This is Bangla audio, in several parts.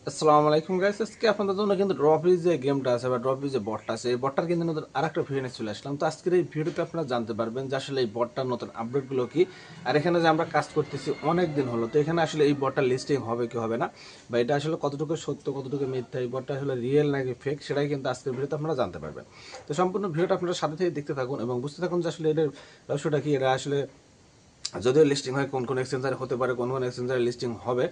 আসসালামু আলাইকুম গাইস, আজকে আপনাদের জন্য কিন্তু ড্রপি যে গেমটা আছে বা ড্রপি যে বটটা আছে, এই বটটার কিন্তু নতুন আরেকটা ভিডিও নিয়ে চলে আসলাম। তো আজকের এই ভিডিওতে আপনারা জানতে পারবেন যে আসলে এই বটটার নতুন আপডেটগুলো কি, আর এখানে যে আমরা কাজ করতেছি অনেক দিন হলো, তো এখানে আসলে এই বটটার লিস্টিং হবে কি হবে না, বা এটা আসলে কতটুকু সত্য কতটুকু মিথ্যা, এই বটটা আসলে রিয়েল নাকি ফেক, সেটাই কিন্তু আজকের ভিডিওতে আপনারা জানতে পারবেন। তো সম্পূর্ণ ভিডিওটা আপনারা সাথে থেকে দেখতে থাকুন এবং বুঝতে থাকুন যে আসলে এটার রহস্যটা কি। এটা আসলে যদিও লিস্টিং হয় কোন কোন এক্সচেঞ্জারে হতে পারে, কোন কোন এক্সচেঞ্জারে লিস্টিং হবে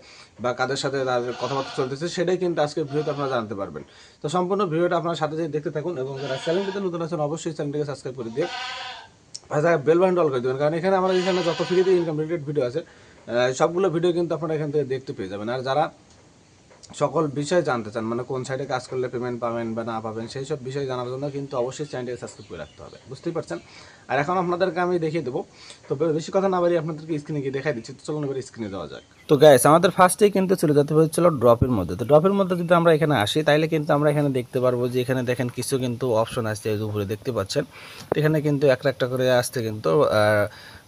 বা কাদের সাথে তাদের কথাবার্তা চলতেছে, সেটাই কিন্তু আজকের ভিডিওতে আপনারা জানতে পারবেন। তো সম্পূর্ণ ভিডিওটা আপনার সাথে সাথে দেখতে থাকুন এবং যারা চ্যানেলটিতে নতুন আছেন অবশ্যই চ্যানেলটিকে সাবস্ক্রাইব করে দিয়ে বেল বাটন অল করে দেবেন, কারণ এখানে আমাদের এখানে যত ফ্রিতে ইনকাম রিলেটেড ভিডিও আছে সবগুলো ভিডিও কিন্তু আপনারা এখান থেকে দেখতে পেয়ে যাবেন। আর যারা সকল বিষয় জানতে চান, মানে কোন সাইডে কাজ করলে পেমেন্ট পাবেন বা না পাবেন, সেই সব বিষয় জানার জন্য কিন্তু অবশ্যই চ্যানেলটাকে সাবস্ক্রাইব করে রাখতে হবে, বুঝতেই পারছেন। আর এখন আপনাদেরকে আমি দেখিয়ে দেবো। তো বেশি কথা না বাড়িয়ে আপনাদেরকে স্ক্রিনে গিয়ে দেখাই দিচ্ছি। তো চলুন এবার স্ক্রিনে দেওয়া যাক। তো গাইস, আমাদের ফার্স্টেই কিন্তু চলে যেতে হয়েছিল ড্রপের মধ্যে। তো ড্রপের মধ্যে যদি আমরা এখানে আসি, তাইলে কিন্তু আমরা এখানে দেখতে পারবো যে এখানে দেখেন কিছু কিন্তু অপশন আসছে, এই উপরে দেখতে পাচ্ছেন। তো এখানে কিন্তু একটা একটা করে আসছে কিন্তু,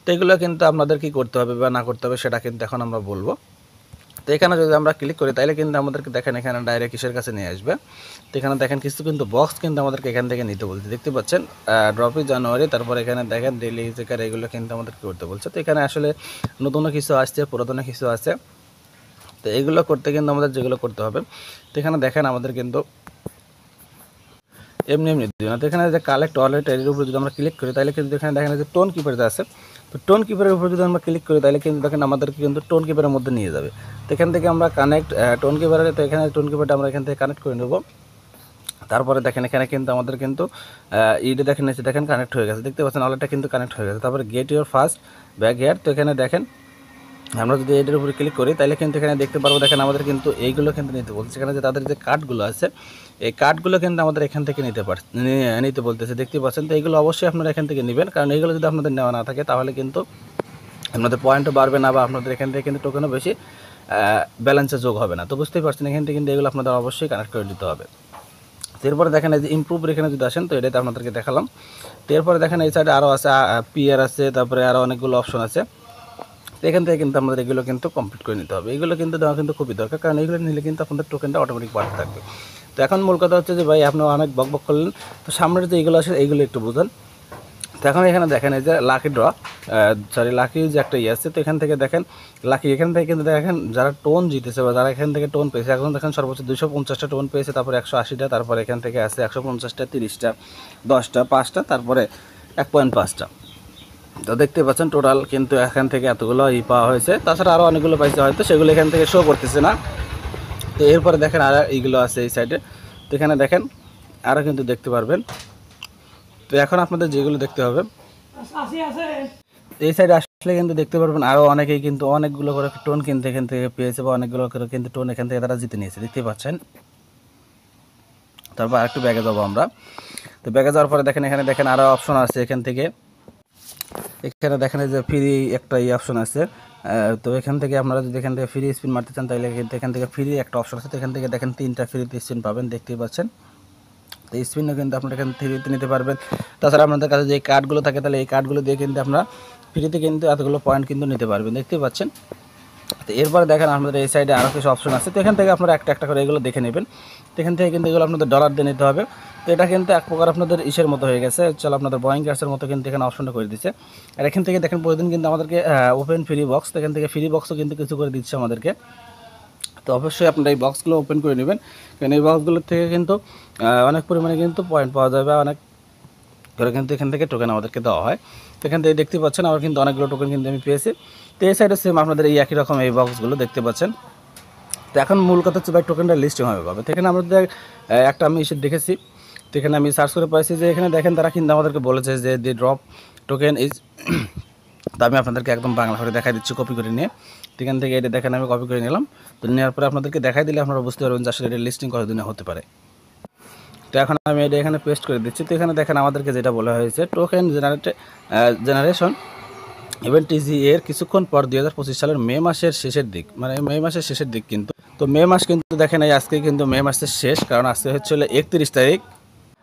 তো এগুলো কিন্তু আপনাদের কি করতে হবে বা না করতে হবে সেটা কিন্তু এখন আমরা বলবো। তো এখানে যদি আমরা ক্লিক করি তাহলে কিন্তু আমাদেরকে দেখেন এখানে ডাইরেক্ট কিসের কাছে নিয়ে আসবে। তো এখানে দেখেন কিছু কিন্তু বক্স কিন্তু আমাদেরকে এখান থেকে নিতে বলছে, দেখতে পাচ্ছেন ড্রপি জানুয়ারি, তারপর এখানে দেখেন ডেলি চেকার, এগুলো কিন্তু আমাদেরকে করতে বলছে। তো এখানে আসলে নতুনও কিছু আসছে, পুরাতনও কিছু আছে। তো এগুলো করতে কিন্তু আমাদের যেগুলো করতে হবে, তো এখানে দেখেন আমাদের কিন্তু এমনি এমনি দিও না। তো এখানে যে কালেক্ট ওয়ালেট এর উপর যদি আমরা ক্লিক করি তাহলে কিন্তু এখানে দেখেন যে টোন কিপার যে আছে, তো টোন কিপারের উপর যদি আমরা ক্লিক করি তাহলে কিন্তু দেখেন আমাদেরকে কিন্তু টোন কিপারের মধ্যে নিয়ে যাবে। তো এখান থেকে আমরা কানেক্ট টোন কিপারে, তো এখানে টোন কিপারটা আমরা এখান থেকে কানেক্ট করে নেব। তারপরে দেখেন এখানে কিন্তু আমাদের কিন্তু ইডে দেখেন নিচে দেখেন কানেক্ট হয়ে গেছে, দেখতে পাচ্ছেন ওয়ালেটটা কিন্তু কানেক্ট হয়ে গেছে। তারপরে get your first back here, তো এখানে দেখেন আমরা যদি এটার উপরে ক্লিক করি তাহলে কিন্তু এখানে দেখতে পারবো, দেখেন আমাদের কিন্তু এইগুলো কিন্তু নিতে বলছে। সেখানে যে তাদের যে কার্ডগুলো আছে, এই কার্ডগুলো কিন্তু আমাদের এখান থেকে নিতে বলতেছে, দেখতে পাচ্ছেন। তো এইগুলো অবশ্যই আপনারা এখান থেকে নেবেন, কারণ এইগুলো যদি আপনাদের নেওয়া না থাকে তাহলে কিন্তু আপনাদের পয়েন্টও বাড়বে না, বা আপনাদের এখান থেকে কিন্তু টোকেনও বেশি ব্যালেন্সে যোগ হবে না। তো বুঝতেই পারছেন এখান থেকে কিন্তু এগুলো আপনাদের অবশ্যই কানেক্ট করে দিতে হবে। এরপরে দেখেন এই যে ইমপ্রুভ এখানে যদি আসেন, তো এটাতে আপনাদেরকে দেখালাম। তো এরপরে দেখেন এই সাইডে আরও আছে পিআর আছে, তারপরে আরও অনেকগুলো অপশন আছে। তো এখান থেকে কিন্তু আমাদের এগুলো কিন্তু কমপ্লিট করে নিতে হবে। এগুলো কিন্তু দেওয়া কিন্তু খুবই দরকার, কারণ এগুলো নিলে কিন্তু আপনাদের টোকেনটা অটোমেটিক বাড়তে থাকবে। তো এখন মূল কথা হচ্ছে যে ভাই আপনি অনেক বক করলেন, তো সামনের যে এগুলো আছে এইগুলো একটু বুঝেন। তো এখন এখানে দেখেন এই যে লাকি ড্র, লাকি যে একটা ইয়ে আছে, তো এখান থেকে দেখেন লাকি, এখান থেকে কিন্তু দেখেন যারা টোন জিতেছে বা যারা এখান থেকে টোন পেয়েছে, এখন দেখেন সর্বোচ্চ 250টা টোন পেয়েছে, তারপরে 180টা, তারপরে এখান থেকে আছে 150টা, 30টা, 10টা, 5টা, তারপরে 1.5টা। তো দেখতে পাচ্ছেন টোটাল কিন্তু এখান থেকে এতগুলো পাওয়া হয়েছে। তাছাড়া আরও অনেকগুলো পাইছে, হয়তো সেগুলো এখান থেকে শো করতেছে না। তো এরপরে দেখেন আর এইগুলো আছে এই সাইডে, তো এখানে দেখেন আরও কিন্তু দেখতে পারবেন। তো এখন আপনাদের যেগুলো দেখতে হবে, এই সাইডে আসলে কিন্তু দেখতে পারবেন আরও অনেকেই কিন্তু অনেকগুলো করে টোন কিন্তু এখান থেকে পেয়েছে, বা অনেকগুলো করে কিন্তু টোন এখান থেকে তারা জিতে নিয়েছে, দেখতে পাচ্ছেন। তারপর আরেকটু ব্যাগে যাবো আমরা। তো ব্যাগে যাওয়ার পরে দেখেন এখানে দেখেন আরও অপশন আছে এখান থেকে। এখানে দেখেন যে ফ্রি একটা অপশন আছে, তো এখান থেকে আপনারা যদি এখান থেকে ফ্রি স্পিন মারতে চান তাহলে কিন্তু এখান থেকে ফ্রি একটা অপশন আছে। তো এখান থেকে দেখেন 3টা ফ্রিতে স্পিন পাবেন, দেখতেই পাচ্ছেন। তো স্পিনও কিন্তু আপনারা এখান ফ্রিতে নিতে পারবেন। তাছাড়া আপনাদের কাছে যে কার্ডগুলো থাকে, তাহলে এই কার্ডগুলো দিয়ে কিন্তু আপনারা ফ্রিতে কিন্তু এতগুলো পয়েন্ট কিন্তু নিতে পারবেন, দেখতেই পাচ্ছেন। তো এরপরে দেখেন আমাদের এই সাইডে আরও কিছু অপশন আছে, তো এখান থেকে আপনারা একটা একটা করে এগুলো দেখে নেবেন। তো এখান থেকে কিন্তু এগুলো আপনাদের ডলার দিয়ে নিতে হবে। তো এটা কিন্তু এক প্রকার আপনাদের ইসের মতো হয়ে গেছে, চলো আপনাদের বয়িং কার্ডসের মতো কিন্তু এখানে অপশনটা করে দিচ্ছে। আর এখান থেকে দেখেন প্রতিদিন কিন্তু আমাদেরকে ওপেন ফ্রি বক্স, তো এখান থেকে ফ্রি বক্সও কিন্তু কিছু করে দিচ্ছে আমাদেরকে। তো অবশ্যই আপনারা এই বক্সগুলো ওপেন করে নেবেন, কারণ এই বক্সগুলোর থেকে কিন্তু অনেক পরিমাণে কিন্তু পয়েন্ট পাওয়া যাবে, অনেক করে কিন্তু এখান থেকে টোকেন আমাদেরকে দেওয়া হয়। তো এখান থেকে দেখতে পাচ্ছেন আমার কিন্তু অনেকগুলো টোকেন কিন্তু আমি পেয়েছি। তো এই সাইডে সেম আপনাদের এই একই রকম এই বক্সগুলো দেখতে পাচ্ছেন। তো এখন মূল কথা হচ্ছে ভাই টোকেনটা লিস্টিং হবে পাবে। তো এখানে আমাদের একটা আমি এসে দেখেছি, তো এখানে আমি সার্চ করে পাইছি যে এখানে দেখেন তারা কিন্তু আমাদেরকে বলেছে যে দি ড্রপ টোকেন ইজ তো আমি আপনাদেরকে একদম বাংলা করে দেখাই দিচ্ছি কপি করে নিয়ে। তো এখান থেকে এটা দেখেন আমি কপি করে নিলাম। তো নেওয়ার পরে আপনাদেরকে দেখাই দিলে আপনারা বুঝতে পারবেন যে আসলে এটা লিস্টিং কতদিনে হতে পারে। তো এখন আমি এটা এখানে পেস্ট করে দিচ্ছি। তো এখানে দেখেন আমাদেরকে যেটা বলা হয়েছে, টোকেন জেনারেশন ইভেন্ট টিজি এর কিছুক্ষণ পর 2025 সালের মে মাসের শেষের দিক, মানে মে মাসের শেষের দিক কিন্তু। তো মে মাস কিন্তু দেখেন এই আজকে কিন্তু মে মাসের শেষ, কারণ আজকে হচ্ছে 31 তারিখ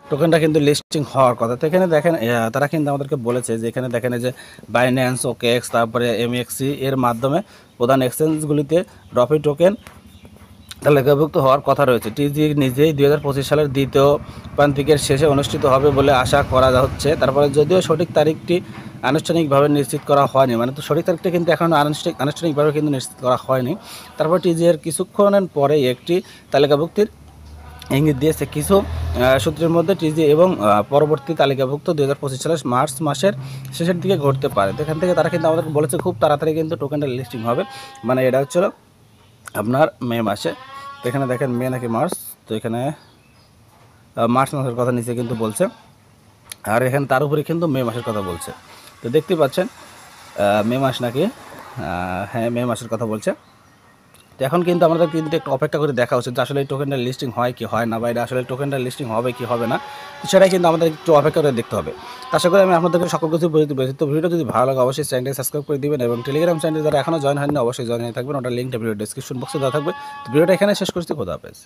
টোকেনটা কিন্তু লিস্টিং হওয়ার কথা। তো এখানে দেখেন তারা কিন্তু আমাদেরকে বলেছে যে এখানে দেখেন যে বাইন্যান্স, ওকেএক্স, তারপরে এমএক্সি এর মাধ্যমে প্রধান এক্সচেঞ্জগুলিতে ড্রপি টোকেন তালিকাভুক্ত হওয়ার কথা রয়েছে। টিজি নিজেই 2025 সালের দ্বিতীয় প্রান্তিকের শেষে অনুষ্ঠিত হবে বলে আশা করা হচ্ছে। তারপরে যদিও সঠিক তারিখটি আনুষ্ঠানিকভাবে নিশ্চিত করা হয়নি, মানে তো সঠিক তারিখটা কিন্তু এখন আনুষ্ঠানিকভাবে কিন্তু নিশ্চিত করা হয়নি। তারপর টিজি এর কিছুক্ষণ পরেই একটি তালিকাভুক্তির ইঙ্গিত দিয়েছে কিছু সূত্রের মধ্যে টিজি এবং পরবর্তী তালিকাভুক্ত 2025 সালের মার্চ মাসের শেষের দিকে ঘটতে পারে। এখান থেকে তারা কিন্তু আমাদেরকে বলেছে খুব তাড়াতাড়ি কিন্তু টোকেনটা লিস্টিং হবে, মানে এটা হচ্ছিল আপনার মে মাসে। তো এখানে দেখেন মে নাকি মার্চ, তো এখানে মার্চ মাসের কথা নিচে কিন্তু বলছে, আর এখানে তার উপরে কিন্তু মে মাসের কথা বলছে। তো দেখতে পাচ্ছেন মে মাস নাকি, হ্যাঁ মে মাসের কথা বলছে। তো এখন কিন্তু আমাদের কিন্তু একটু অপেক্ষা করে দেখা উচিত যে আসলে এই টোকেনটা লিস্টিং হয় কি হয় না, বা এটা আসলে টোকেনটা লিস্টিং হবে কি হবে না, তো সেটাই কিন্তু আমাদের একটু অপেক্ষা করে দেখতে হবে। আশা করি আমি আপনাদেরকে সকল কিছু বলে দিতে পেরেছি। তো ভিডিওটা যদি ভালো লাগে অবশ্যই চ্যানেলটি সাবস্ক্রাইব করে দিবেন, এবং টেলিগ্রাম চ্যানেলে যারা এখনও জয়েন হয়নি অবশ্যই জয়েন হয়ে থাকবেন, ওটা লিঙ্কটা ভিডিও ডেসক্রিপশন বক্সে দেওয়া থাকবে। তো ভিডিওটা এখানে শেষ করছি, খোদা হাফেজ।